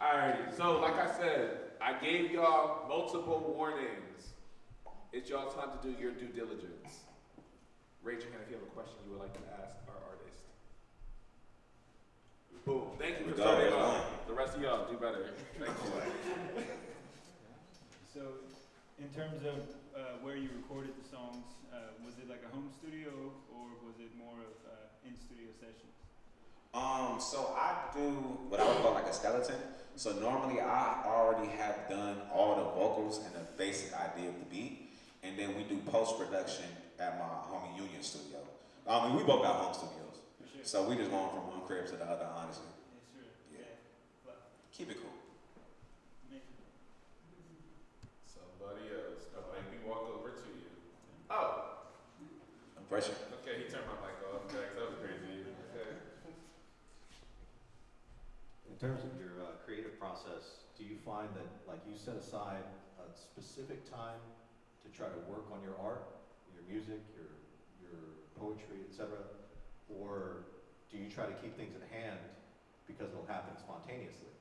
Alrighty, so like I said, I gave y'all multiple warnings. It's y'all time to do your due diligence. Raise your hand if you have a question you would like to ask our artist. Boom. Thank you for starting off. The rest of y'all do better. Thank you. So, in terms of where you recorded the songs, was it like a home studio or was it more of in-studio sessions? So I do what I would call like a skeleton. So normally I already have done all the vocals and the basic idea of the beat, and then we do post-production at my homie Union studio. I mean, we both got home studios, For sure. so we just going from one crib to the other, honestly. Yeah, sure. Yeah. But Keep it cool. Somebody else. Don't make me walk over to you. Oh. No pressure. Okay, he turned my mic off. That was crazy. Okay. In terms of your creative process, do you find that like you set aside a specific time to try to work on your art, your music, your poetry, etc., or do you try to keep things at hand because it'll happen spontaneously,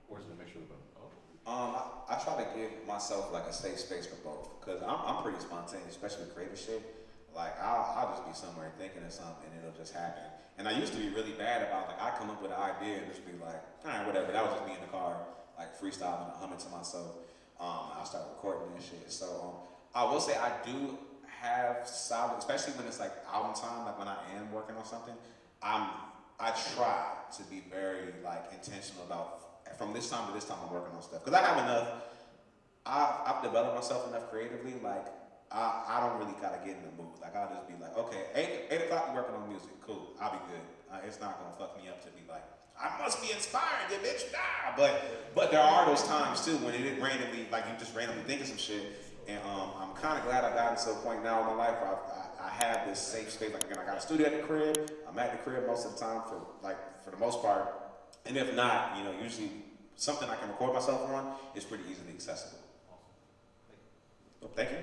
or is it a mixture of both? I try to give myself like a safe space for both, because I'm pretty spontaneous, especially with creative shit. Like I'll just be somewhere thinking of something and it'll just happen. And I used to be really bad about like I come up with an idea and just be like, all right, whatever. That was just me in the car, like freestyling, humming to myself. I'll start recording and shit. So I will say I do have solid, especially when it's like album time, like when I am working on something. I try to be very like intentional about from this time to this time I'm working on stuff, because I have enough. I've developed myself enough creatively. Like I don't really gotta get in the mood. Like I'll just be like, okay, 8 o'clock you working on music, cool. I'll be good. It's not gonna fuck me up to be like, I must be inspired, you bitch. Nah. But there are those times too when it randomly, like you just randomly think of some shit. And I'm kind of glad I've gotten to a point now in my life where I have this safe space. Like again, I got a studio at the crib. I'm at the crib most of the time for the most part. And if not, you know, usually something I can record myself on is pretty easily accessible. Awesome. Thank you.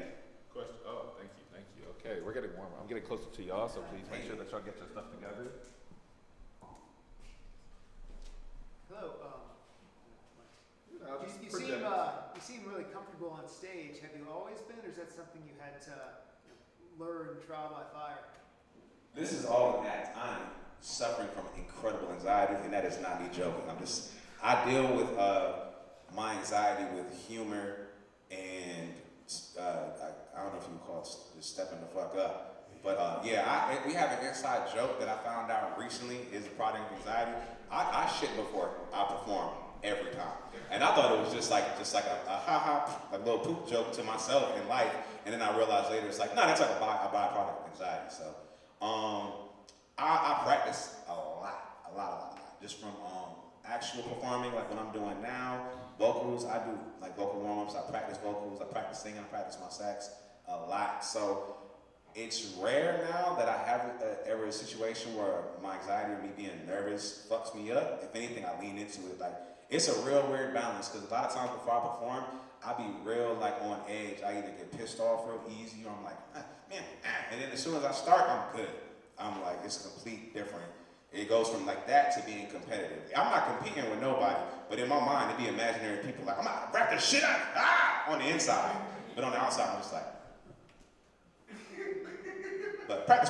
Question. Oh, thank you. Okay, we're getting warmer. I'm getting closer to y'all, so please make sure that y'all get your stuff together. Hello. I'll just You project. seem really comfortable on stage. Have you always been, or is that something you had to learn, trial by fire? This is all an act. I'm suffering from incredible anxiety, and that is not me joking. I deal with my anxiety with humor and I don't know if you would call it just stepping the fuck up. But yeah, we have an inside joke that I found out recently is a product of anxiety. I shit before I perform every time. And I thought it was just like a ha-ha, like little poop joke to myself in life. And then I realized later it's like, no, that's like a byproduct of anxiety. So I practice a lot. Just from actual performing, like what I'm doing now, vocals, I do like vocal warm-ups, I practice vocals, I practice singing, I practice my sax a lot. So it's rare now that I have ever a situation where my anxiety or me being nervous fucks me up. If anything, I lean into it. Like, it's a real weird balance, because a lot of times before I perform, I be real like on edge. I either get pissed off real easy, or I'm like, and then as soon as I start, I'm good. I'm like, it's complete different. It goes from like that to being competitive. I'm not competing with nobody, but in my mind, it'd be imaginary people like, I'm gonna rap the shit out on the inside. But on the outside, I'm just like, but practice.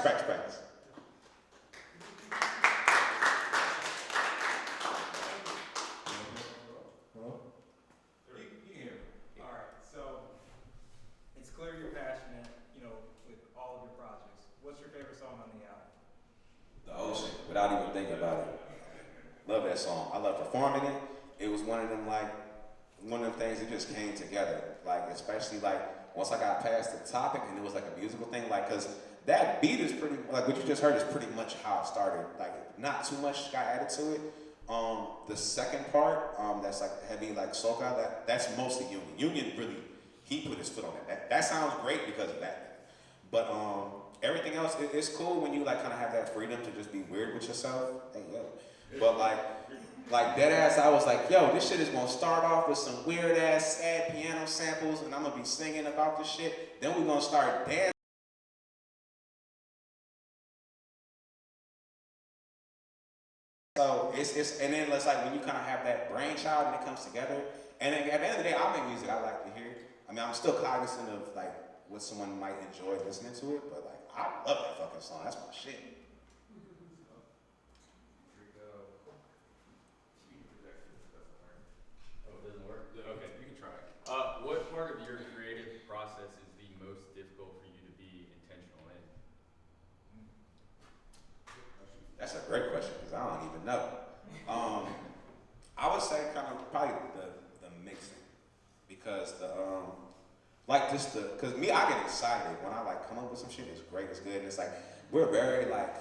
You hear me. All right. So it's clear you're passionate, with all of your projects. What's your favorite song on the album? The ocean, without even thinking about it. Love that song. I love performing it. It was one of them things that just came together. Like, especially like once I got past the topic and it was like a musical thing, like, cause that beat is pretty, like what you just heard is pretty much how it started. Like, not too much got added to it. The second part, that's like heavy, like soca, that's mostly Union. Union really, he put his foot on it. That sounds great because of that. But everything else, it's cool when you like kind of have that freedom to just be weird with yourself. Hey, yo. But like dead ass, I was like, yo, this shit is gonna start off with some weird ass sad piano samples, and I'm gonna be singing about this shit. Then we're gonna start dancing. So it's and then it's like when you kind of have that brainchild and it comes together. And then at the end of the day, I make music I like to hear. I mean, I'm still cognizant of like what someone might enjoy listening to it, but like I love that fucking song. That's my shit. Oh, it doesn't work? Yeah, okay, you can try. What part of your creative process is the most difficult for you to be intentional in? That's a great question because I don't even know. I would say kind of probably the mixing because because me, I get excited when I like come up with some shit. It's great, it's good, and it's like we're very like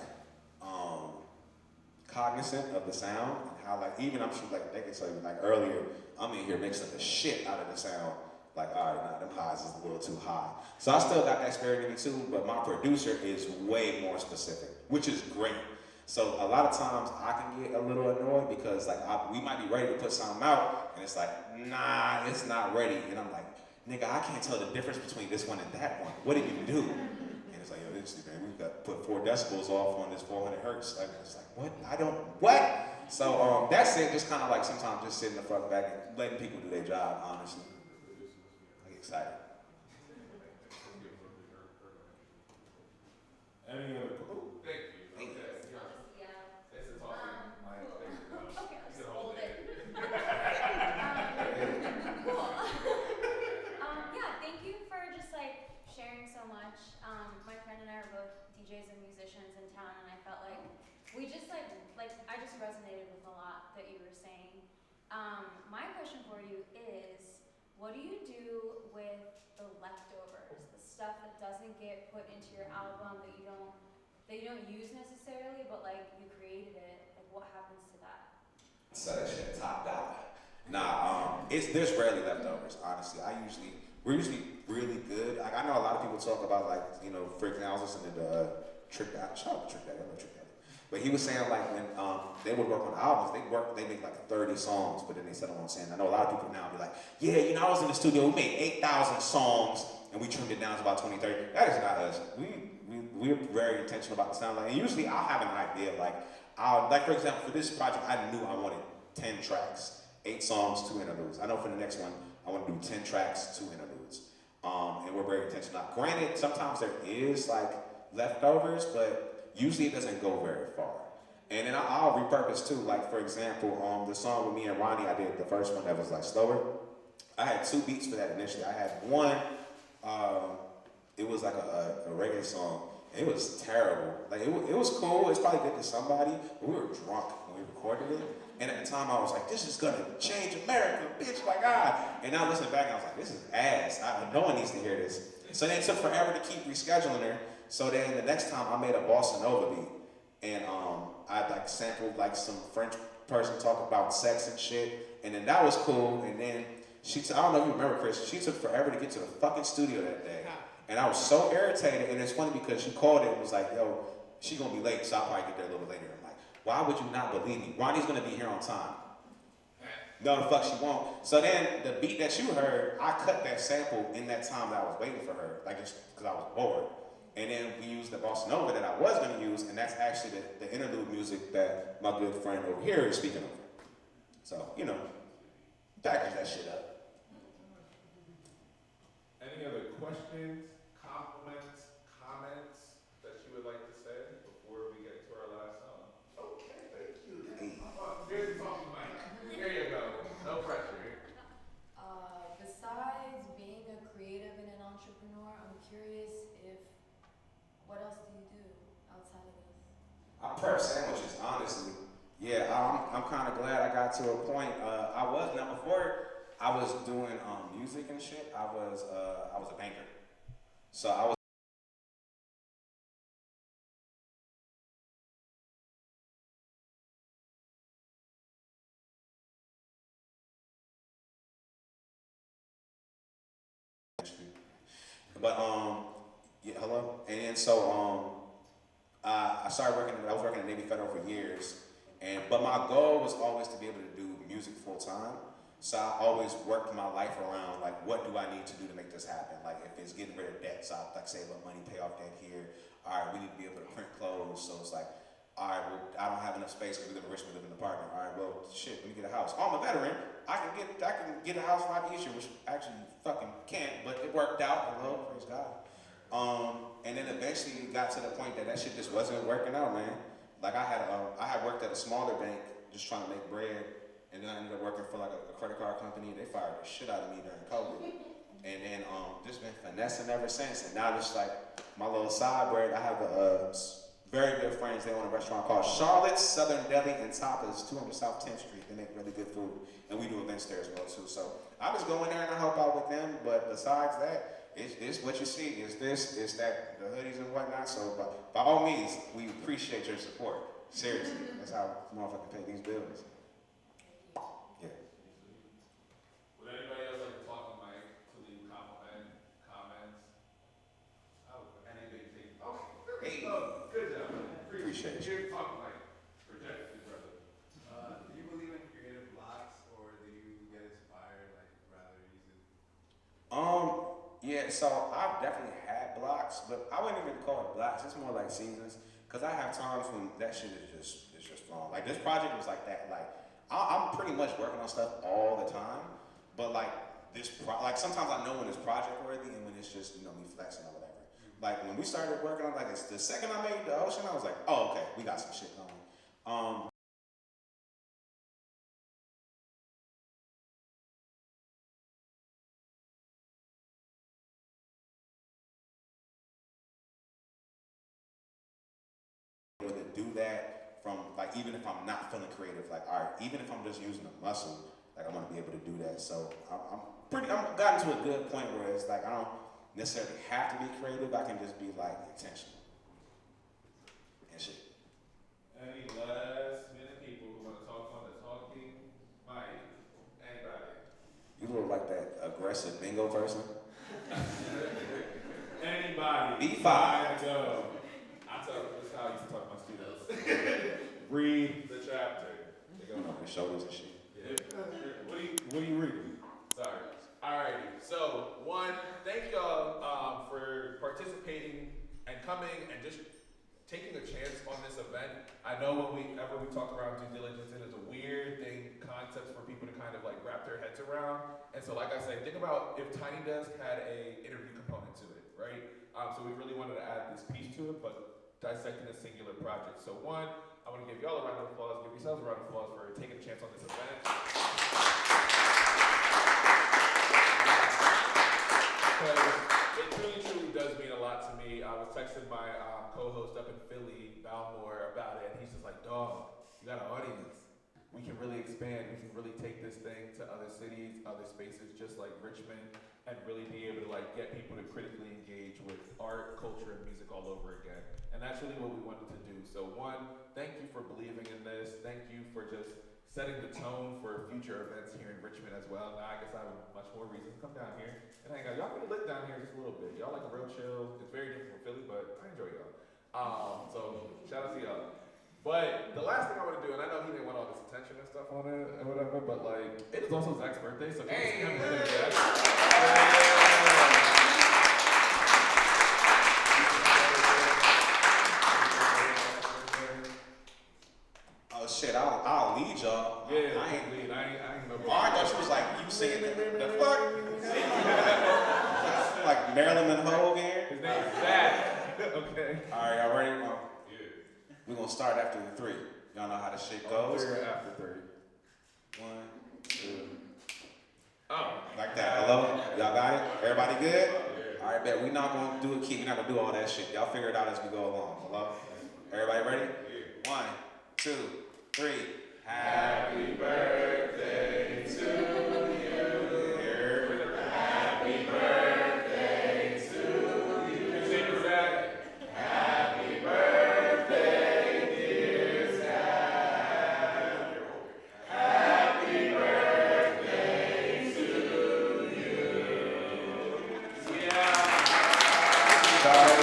cognizant of the sound and how like even I'm sure like they can tell you like earlier I'm in here mixing the shit out of the sound. Like, all right, nah, them highs is a little too high. So I still got that spirit in me too, but my producer is way more specific, which is great. So a lot of times I can get a little annoyed because like we might be ready to put something out and it's like, nah, it's not ready. And I'm like, nigga, I can't tell the difference between this one and that one. What did you do? And it's like, yo, this man, we've got to put 4 decibels off on this 400 hertz. Like, it's like, what? So that's it, just kind of like sometimes just sitting the fuck back and letting people do their job, honestly. I get excited. Any other? Oh, thank you. Thank you. Okay. Yeah. This is talking. Cool. Okay, I'll just hold it. Cool. Yeah, thank you for just like sharing so much. My friend and I are both DJs and musicians in town, and I felt like we just like I just resonated with a lot that you were saying. My question for you is, what do you do with the leftovers, the stuff that doesn't get put into your album that you don't use necessarily, but like you created it? Like, what happens to that? So that shit top dollar. Nah, there's rarely leftovers, honestly. We're usually really good. Like I know a lot of people talk about like, you know, for example, I was listening to Trick Daddy, shout out to Trick Daddy, I love Trick Daddy. But he was saying like when they would work on albums, they make like 30 songs, but then they settle on saying, I know a lot of people now be like, yeah, you know, I was in the studio, we made 8,000 songs and we trimmed it down to about 20, 30. That is not us. We're very intentional about the sound. Like, and usually I'll have an idea, like for example, for this project, I knew I wanted 10 tracks, 8 songs, 2 interludes. I know for the next one, I want to do 10 tracks, 2 interludes. And we're very intentional. Now, granted, sometimes there is like leftovers, but usually it doesn't go very far. And then I'll repurpose too. Like for example, the song with me and Ronnie, I did the first one that was like slower. I had 2 beats for that initially. I had one, it was like a reggae song. It was terrible. Like it was cool. It's probably good to somebody, but we were drunk when we recorded it. And at the time I was like, this is gonna change America, bitch, my God. And now listening back, I was like, this is ass. No one needs to hear this. So then it took forever to keep rescheduling her. So then the next time I made a bossa nova beat. And I like sampled like some French person talking about sex and shit. And then that was cool. And then I don't know if you remember, Chris, she took forever to get to the fucking studio that day. And I was so irritated, and it's funny because she called it and was like, yo, she gonna be late, so I'll probably get there a little bit later. I'm like, why would you not believe me? Ronnie's gonna be here on time. No, the fuck she won't. So then the beat that you heard, I cut that sample in that time that I was waiting for her, like just because I was bored. And then we used the bossa nova that I was gonna use, and that's actually the interlude music that my good friend over here is speaking of. So, you know, package that shit up. Any other questions, compliments, comments that you would like to say before we get to our last song? Okay, thank you. Here's the talking mic. There you go. No pressure. Besides being a creative and an entrepreneur, I'm curious what else do you do outside of this? I prep sandwiches, honestly. Yeah, I'm kind of glad I got to a point. Before I was doing music and shit, I was a banker. So I was yeah, hello. And so I started working. I was working at Navy Federal for years, but my goal was always to be able to do music full time. So I always worked my life around like, what do I need to do to make this happen? Like if it's getting rid of debt, so I like save up money, pay off debt here. All right, we need to be able to print clothes. So it's like All right, well, I don't have enough space because we live in Richmond, live in an apartment. All right, well, shit, let me get a house. Oh, I'm a veteran. I can get a house a lot easier, which actually you fucking can't, but it worked out. Hello, praise God. And then eventually it got to the point that shit just wasn't working out, man. Like I had worked at a smaller bank just trying to make bread, and then I ended up working for like a credit card company. They fired the shit out of me during COVID, and then just been finessing ever since. And now just like my little side bread, I have a very good friends. They own a restaurant called Charlotte's Southern Deli and Tapas, 200 South 10th Street. They make really good food, and we do events there as well too. So I just go in there and I help out with them. But besides that, it's what you see. It's that the hoodies and whatnot. So by all means, we appreciate your support. Seriously, that's how motherfuckers pay these bills. Yeah. Would anybody else like to talk to Mike to leave comments? Oh, anything? Okay. Hey. Oh, good job. Appreciate you. Here, talk to Mike. Project your brother. Do you believe in creative blocks, or do you get inspired like rather easily? Yeah, so I've definitely had blocks, but I wouldn't even call it blocks. It's more like seasons, cause I have times when that shit is just wrong. Like this project was like that. Like I'm pretty much working on stuff all the time, but like like sometimes I know when it's project worthy and when it's just me flexing or whatever. Like when we started working on it's the second I made the ocean, I was like, oh okay, we got some shit going. To do that from like even if I'm not feeling creative, like all right, even if I'm just using a muscle, like I want to be able to do that. So I've gotten to a good point where it's like I don't necessarily have to be creative. I can just be like intentional and shit. Any last minute people who want to talk on the talking? Mike, anybody? You look like that aggressive bingo person. Anybody? B5. Go. I tell you, this is how I used to talk to my students. Read the chapter. They go On his shoulders and shit. Yeah. What are you reading? Sorry. Alrighty. So, one, thank y'all for participating and coming and just taking a chance on this event. I know whenever we talk around due diligence, it is a weird concept for people to kind of like wrap their heads around. And so, like I said, think about if Tiny Desk had a interview component to it, right? So we really wanted to add this piece to it, but dissecting a singular project. So one, I want to give y'all a round of applause, give yourselves a round of applause for taking a chance on this event. Because it truly does mean a lot to me. I was texting my co-host up in Philly, Balmore, about it, and he's just like, dog, you got an audience. We can really expand, we can really take this thing to other cities, other spaces, just like Richmond, and really be able to like get people to critically engage with art, culture, and music all over again. And that's really what we wanted to do. So one, thank you for believing in this. Thank you for just setting the tone for future events here in Richmond as well. Now I guess I have much more reason to come down here and hang out. Y'all can lit down here just a little bit. Y'all like a real chill. It's very different from Philly, but I enjoy y'all. So shout out to y'all. But the last thing I want to do, and I know he didn't want all this attention and stuff on it and whatever, but like, it is also Zach's birthday, so hey, happy birthday, Zach. Oh shit, I'll lead y'all. Yeah, I ain't lead. I ain't no. Oh, I thought she was like, you singing the fuck? Like Marilyn Monroe here? His name is Zach. Okay. Alright, y'all ready? Yeah. We're gonna start after the three. Y'all know how this shit goes. After 3. 1, 2. Oh. Like that. Hello? Y'all got it? Everybody good? Yeah. Alright, bet. We're not gonna do a key. We're not gonna do all that shit. Y'all figure it out as we go along. Hello? Everybody ready? Yeah. 1, 2, 3. Happy birthday to you. Happy birthday to you. His name is Zach. Happy birthday, dear Zach. Happy birthday to you. Yeah. Sorry.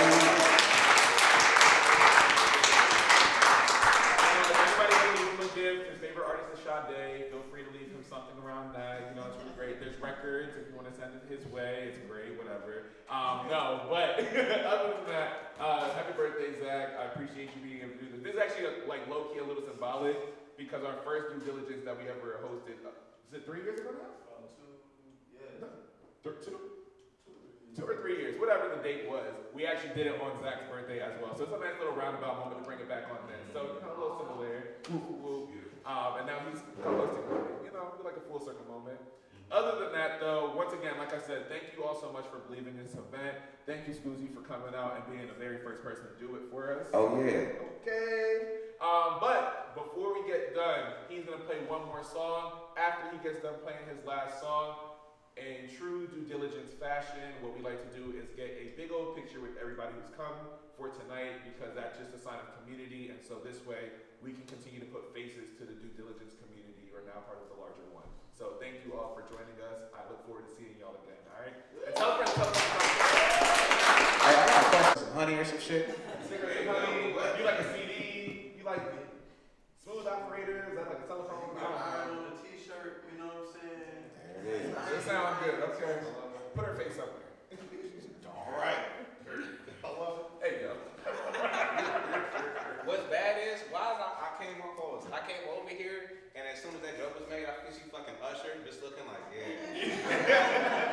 His favorite artist is Sade. Feel free to leave him something around that. You know, it's really great. There's records if you want to send it his way. It's great, whatever. No, but other than that, happy birthday, Zach. I appreciate you being able to do this. This is actually like low-key a little symbolic because our first due diligence that we ever hosted, is it 3 years ago now? 2 or 3 years, whatever the date was. We actually did it on Zach's birthday as well. So it's a nice little roundabout moment to bring it back on then. So, a little similar. And now he's co-hosting with me. Like a full circle moment. Other than that, though, once again, like I said, thank you all so much for believing in this event. Thank you, Skuzii, for coming out and being the very first person to do it for us. Oh, yeah. Okay. But before we get done, he's going to play one more song. After he gets done playing his last song, in true due diligence fashion, what we like to do is get a big old picture with everybody who's come for tonight because that's just a sign of community. And so this way, we can continue to put faces to the due diligence community who are now part of the larger one. So thank you all for joining us. I look forward to seeing y'all again, all right? And tell friends, tell friends. Hey, I got a question. Some honey or some shit? Cigarette and honey. You like a CD? You like smooth operator? Is that like a telephone? iron on a t-shirt, you know what I'm saying? There it is. It sounds good, okay. Put her face up there. All right. Hello? There you go. What's bad is, why is I came on calls? I came over here, and as soon as that joke was made, I think she fucking Usher, just looking like, yeah.